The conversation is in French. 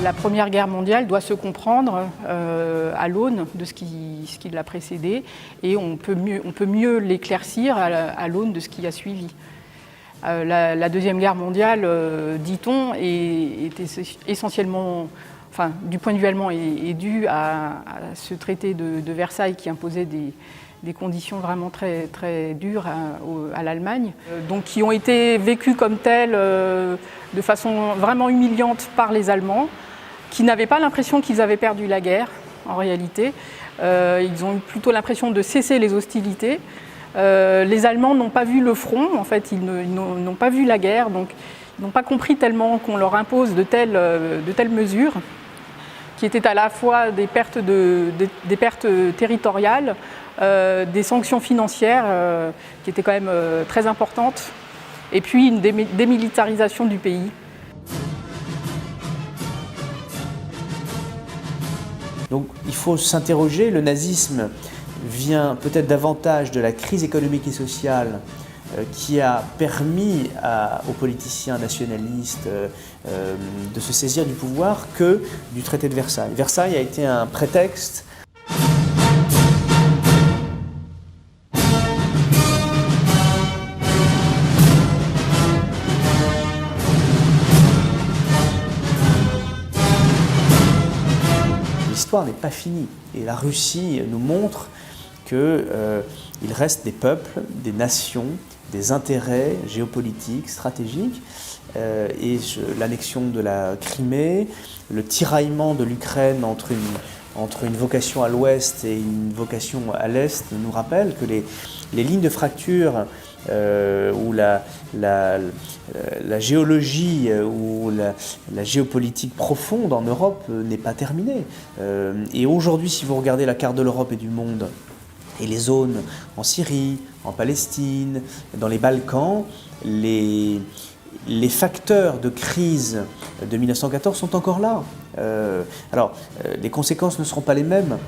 La Première Guerre mondiale doit se comprendre à l'aune de ce qui l'a précédé et on peut mieux l'éclaircir à l'aune de ce qui a suivi. La Deuxième Guerre mondiale, dit-on, est essentiellement, enfin, du point de vue allemand, est due à ce traité de Versailles qui imposait des conditions vraiment très, très dures à l'Allemagne, donc qui ont été vécues comme telles de façon vraiment humiliante par les Allemands, qui n'avaient pas l'impression qu'ils avaient perdu la guerre, en réalité. Ils ont eu plutôt l'impression de cesser les hostilités. Les Allemands n'ont pas vu le front, en fait, ils n'ont pas vu la guerre, donc ils n'ont pas compris tellement qu'on leur impose de telles mesures, qui étaient à la fois des pertes territoriales, des sanctions financières qui étaient quand même très importantes, et puis une démilitarisation du pays. Donc il faut s'interroger, le nazisme vient peut-être davantage de la crise économique et sociale qui a permis aux politiciens nationalistes de se saisir du pouvoir que du traité de Versailles. Versailles a été un prétexte. L'histoire n'est pas finie et la Russie nous montre qu'il reste des peuples, des nations, des intérêts géopolitiques, stratégiques, et l'annexion de la Crimée, le tiraillement de l'Ukraine entre une vocation à l'ouest et une vocation à l'est nous rappelle que les lignes de fracture où la géologie ou la géopolitique profonde en Europe n'est pas terminée. Et aujourd'hui, si vous regardez la carte de l'Europe et du monde, et les zones en Syrie, en Palestine, dans les Balkans, les facteurs de crise de 1914 sont encore là. Alors, les conséquences ne seront pas les mêmes.